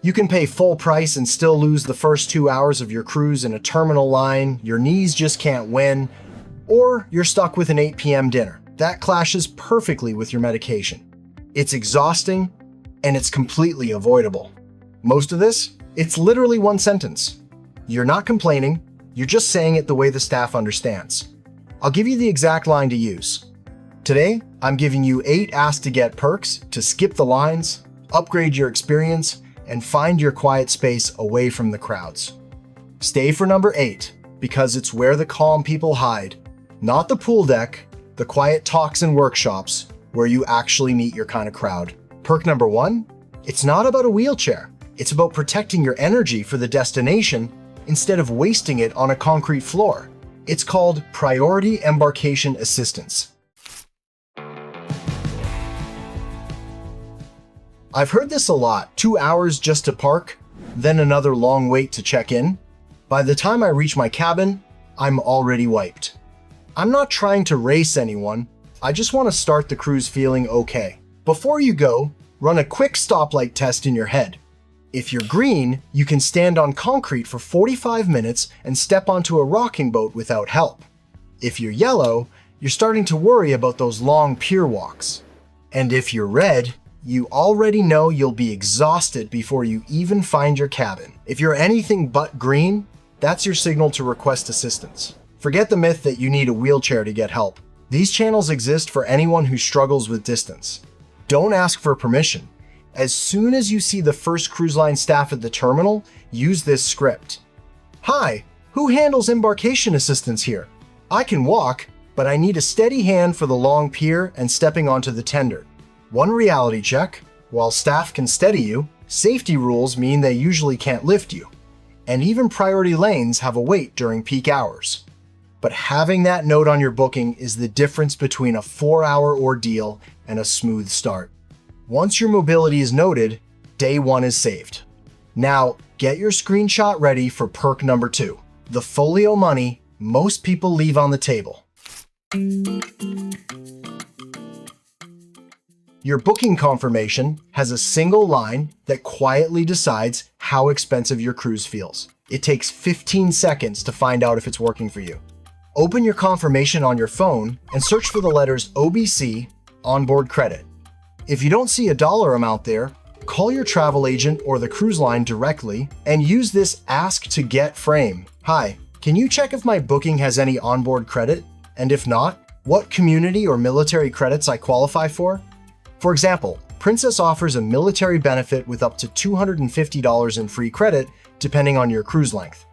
You can pay full price and still lose the first 2 hours of your cruise in a terminal line, your knees just can't win, or you're stuck with an 8 p.m. dinner. That clashes perfectly with your medication. It's exhausting, and it's completely avoidable. Most of this, it's literally one sentence. You're not complaining, you're just saying it the way the staff understands. I'll give you the exact line to use. Today, I'm giving you 8 ask-to-get perks to skip the lines, upgrade your experience, and find your quiet space away from the crowds. Stay for number 8, because it's where the calm people hide. Not the pool deck, the quiet talks and workshops, where you actually meet your kind of crowd. Perk number 1, it's not about a wheelchair. It's about protecting your energy for the destination instead of wasting it on a concrete floor. It's called Priority Embarkation Assistance. I've heard this a lot, 2 hours just to park, then another long wait to check in. By the time I reach my cabin, I'm already wiped. I'm not trying to race anyone, I just want to start the cruise feeling okay. Before you go, run a quick stoplight test in your head. If you're green, you can stand on concrete for 45 minutes and step onto a rocking boat without help. If you're yellow, you're starting to worry about those long pier walks. And if you're red, you already know you'll be exhausted before you even find your cabin. If you're anything but green, that's your signal to request assistance. Forget the myth that you need a wheelchair to get help. These channels exist for anyone who struggles with distance. Don't ask for permission. As soon as you see the first cruise line staff at the terminal, use this script. Hi, who handles embarkation assistance here? I can walk, but I need a steady hand for the long pier and stepping onto the tender. One reality check, while staff can steady you, safety rules mean they usually can't lift you. And even priority lanes have a wait during peak hours. But having that note on your booking is the difference between a 4-hour ordeal and a smooth start. Once your mobility is noted, day 1 is saved. Now, get your screenshot ready for perk number 2, the Folio money most people leave on the table. Your booking confirmation has a single line that quietly decides how expensive your cruise feels. It takes 15 seconds to find out if it's working for you. Open your confirmation on your phone and search for the letters OBC, onboard credit. If you don't see a dollar amount there, call your travel agent or the cruise line directly and use this ask to get frame. Hi, can you check if my booking has any onboard credit? And if not, what community or military credits I qualify for? For example, Princess offers a military benefit with up to $250 in free credit, depending on your cruise length.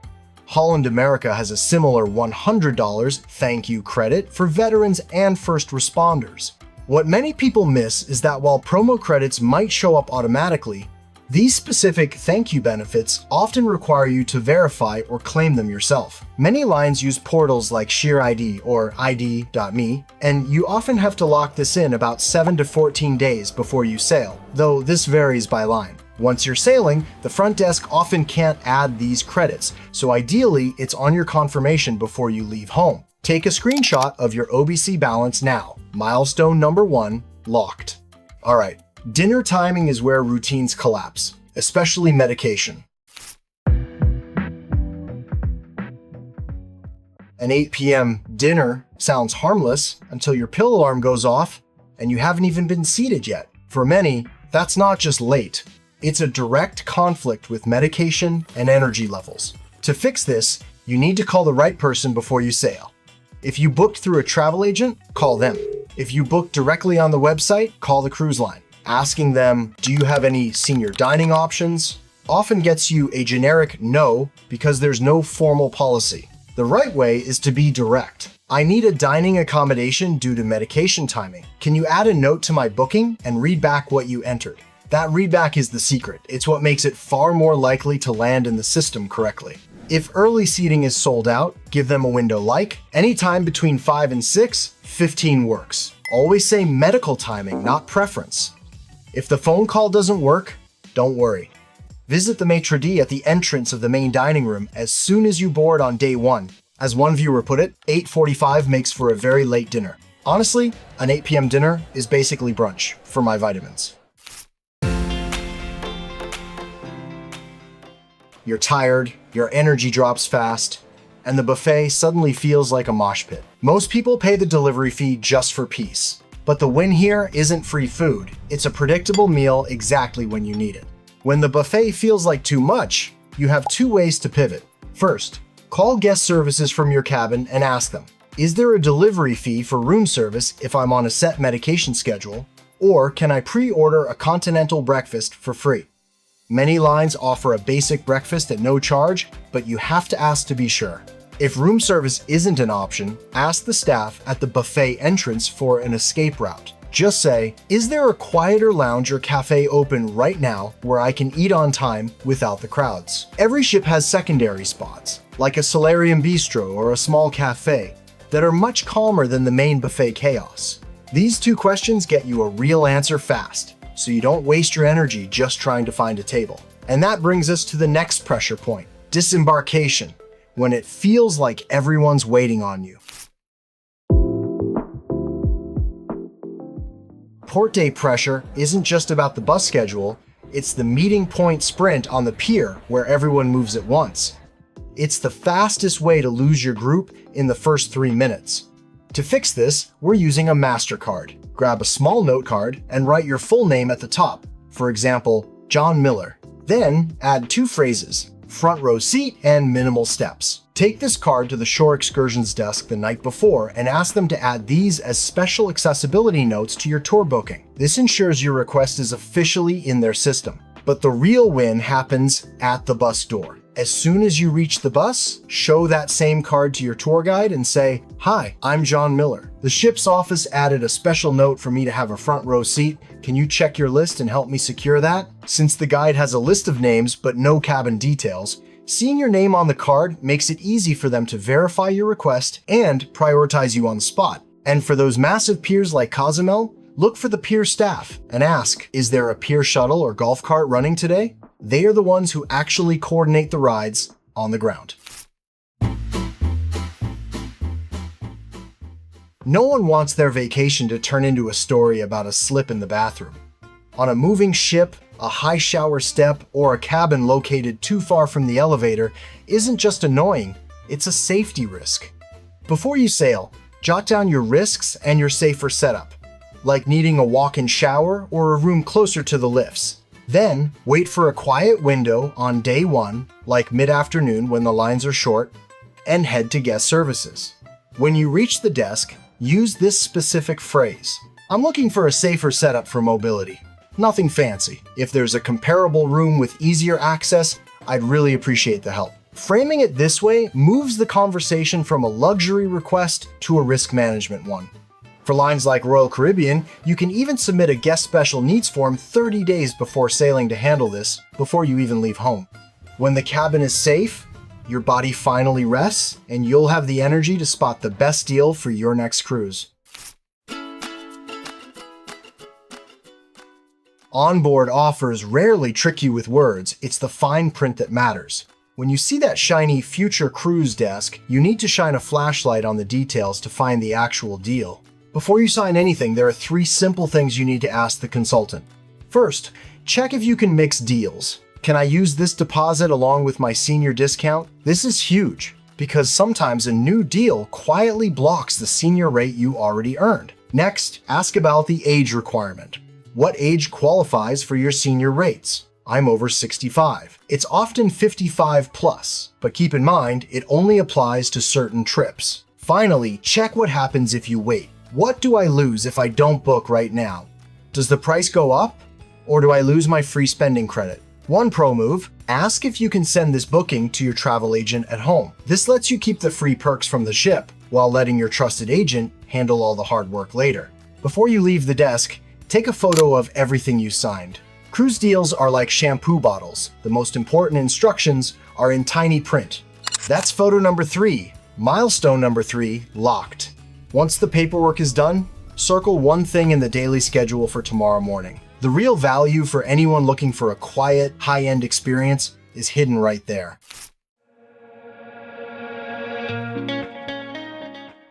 Holland America has a similar $100 thank you credit for veterans and first responders. What many people miss is that while promo credits might show up automatically, these specific thank you benefits often require you to verify or claim them yourself. Many lines use portals like SheerID or ID.me, and you often have to lock this in about 7 to 14 days before you sail, though this varies by line. Once you're sailing, the front desk often can't add these credits, so ideally it's on your confirmation before you leave home. Take a screenshot of your OBC balance now. Milestone number 1, locked. All right. Dinner timing is where routines collapse, especially medication. An 8 p.m. dinner sounds harmless until your pill alarm goes off and you haven't even been seated yet. For many, that's not just late. It's a direct conflict with medication and energy levels. To fix this, you need to call the right person before you sail. If you booked through a travel agent, call them. If you booked directly on the website, call the cruise line. Asking them, do you have any senior dining options, often gets you a generic no because there's no formal policy. The right way is to be direct. I need a dining accommodation due to medication timing. Can you add a note to my booking and read back what you entered? That readback is the secret. It's what makes it far more likely to land in the system correctly. If early seating is sold out, give them a window like anytime between 5 and 6, 15 works. Always say medical timing, not preference. If the phone call doesn't work, don't worry. Visit the maitre d' at the entrance of the main dining room as soon as you board on day 1. As one viewer put it, 8:45 makes for a very late dinner. Honestly, an 8 p.m. dinner is basically brunch for my vitamins. You're tired, your energy drops fast, and the buffet suddenly feels like a mosh pit. Most people pay the delivery fee just for peace. But the win here isn't free food. It's a predictable meal exactly when you need it. When the buffet feels like too much, you have two ways to pivot. First, call guest services from your cabin and ask them, is there a delivery fee for room service if I'm on a set medication schedule? Or can I pre-order a continental breakfast for free? Many lines offer a basic breakfast at no charge, but you have to ask to be sure. If room service isn't an option, ask the staff at the buffet entrance for an escape route. Just say, is there a quieter lounge or cafe open right now where I can eat on time without the crowds? Every ship has secondary spots, like a solarium bistro or a small cafe, that are much calmer than the main buffet chaos. These two questions get you a real answer fast, so you don't waste your energy just trying to find a table. And that brings us to the next pressure point, disembarkation, when it feels like everyone's waiting on you. Port day pressure isn't just about the bus schedule, it's the meeting point sprint on the pier where everyone moves at once. It's the fastest way to lose your group in the first 3 minutes. To fix this, we're using a MasterCard. Grab a small note card and write your full name at the top, for example, John Miller. Then add 2 phrases, front row seat and minimal steps. Take this card to the shore excursions desk the night before and ask them to add these as special accessibility notes to your tour booking. This ensures your request is officially in their system. But the real win happens at the bus door. As soon as you reach the bus, show that same card to your tour guide and say, "Hi, I'm John Miller. The ship's office added a special note for me to have a front row seat. Can you check your list and help me secure that?" Since the guide has a list of names but no cabin details, seeing your name on the card makes it easy for them to verify your request and prioritize you on the spot. And for those massive piers like Cozumel, look for the pier staff and ask, is there a pier shuttle or golf cart running today? They are the ones who actually coordinate the rides on the ground. No one wants their vacation to turn into a story about a slip in the bathroom. On a moving ship, a high shower step, or a cabin located too far from the elevator isn't just annoying, it's a safety risk. Before you sail, jot down your risks and your safer setup, like needing a walk-in shower or a room closer to the lifts. Then, wait for a quiet window on day 1, like mid-afternoon when the lines are short, and head to guest services. When you reach the desk, use this specific phrase. I'm looking for a safer setup for mobility. Nothing fancy. If there's a comparable room with easier access, I'd really appreciate the help. Framing it this way moves the conversation from a luxury request to a risk management one. For lines like Royal Caribbean, you can even submit a guest special needs form 30 days before sailing to handle this, before you even leave home. When the cabin is safe, your body finally rests, and you'll have the energy to spot the best deal for your next cruise. Onboard offers rarely trick you with words, it's the fine print that matters. When you see that shiny future cruise desk, you need to shine a flashlight on the details to find the actual deal. Before you sign anything, there are 3 simple things you need to ask the consultant. First, check if you can mix deals. Can I use this deposit along with my senior discount? This is huge, because sometimes a new deal quietly blocks the senior rate you already earned. Next, ask about the age requirement. What age qualifies for your senior rates? I'm over 65. It's often 55 plus, but keep in mind, it only applies to certain trips. Finally, check what happens if you wait. What do I lose if I don't book right now? Does the price go up? Or do I lose my free spending credit? One pro move, ask if you can send this booking to your travel agent at home. This lets you keep the free perks from the ship, while letting your trusted agent handle all the hard work later. Before you leave the desk, take a photo of everything you signed. Cruise deals are like shampoo bottles. The most important instructions are in tiny print. That's photo number 3. Milestone number 3, locked. Once the paperwork is done, circle one thing in the daily schedule for tomorrow morning. The real value for anyone looking for a quiet, high-end experience is hidden right there.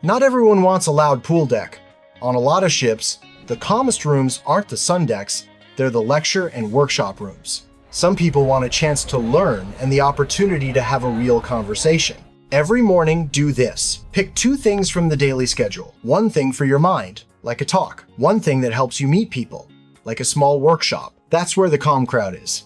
Not everyone wants a loud pool deck. On a lot of ships, the calmest rooms aren't the sun decks, they're the lecture and workshop rooms. Some people want a chance to learn and the opportunity to have a real conversation. Every morning, do this. Pick 2 things from the daily schedule. 1 thing for your mind, like a talk. 1 thing that helps you meet people, like a small workshop. That's where the calm crowd is.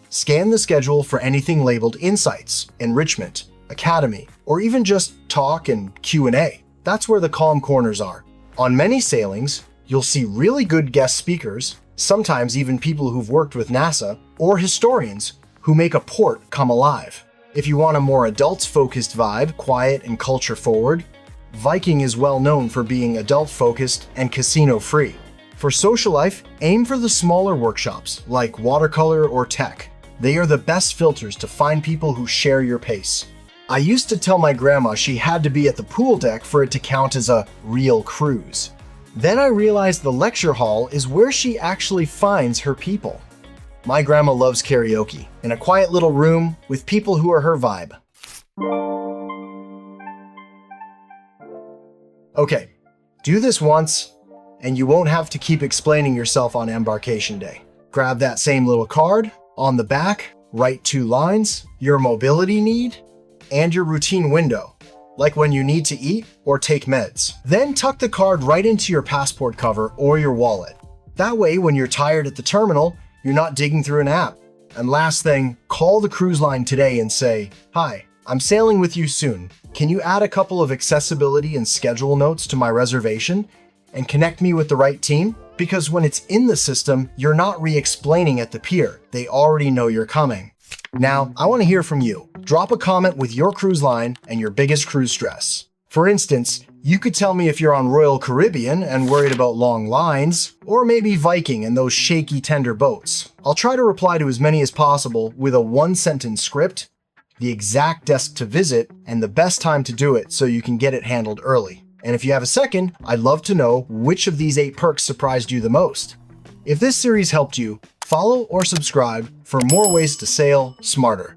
Scan the schedule for anything labeled insights, enrichment, academy, or even just talk and Q&A. That's where the calm corners are. On many sailings, you'll see really good guest speakers, sometimes even people who've worked with NASA, or historians who make a port come alive. If you want a more adults-focused vibe, quiet and culture-forward, Viking is well known for being adult-focused and casino-free. For social life, aim for the smaller workshops, like watercolor or tech. They are the best filters to find people who share your pace. I used to tell my grandma she had to be at the pool deck for it to count as a real cruise. Then I realized the lecture hall is where she actually finds her people. My grandma loves karaoke, in a quiet little room with people who are her vibe. Okay, do this once, and you won't have to keep explaining yourself on embarkation day. Grab that same little card. On the back, write 2 lines, your mobility need, and your routine window, like when you need to eat or take meds. Then tuck the card right into your passport cover or your wallet. That way, when you're tired at the terminal, you're not digging through an app. And last thing, call the cruise line today and say, "Hi, I'm sailing with you soon. Can you add a couple of accessibility and schedule notes to my reservation and connect me with the right team?" Because when it's in the system, you're not re-explaining at the pier. They already know you're coming. Now, I want to hear from you. Drop a comment with your cruise line and your biggest cruise stress. For instance, you could tell me if you're on Royal Caribbean and worried about long lines, or maybe Viking and those shaky tender boats. I'll try to reply to as many as possible with a 1-sentence script, the exact desk to visit, and the best time to do it so you can get it handled early. And if you have a second, I'd love to know which of these 8 perks surprised you the most. If this series helped you, follow or subscribe for more ways to sail smarter.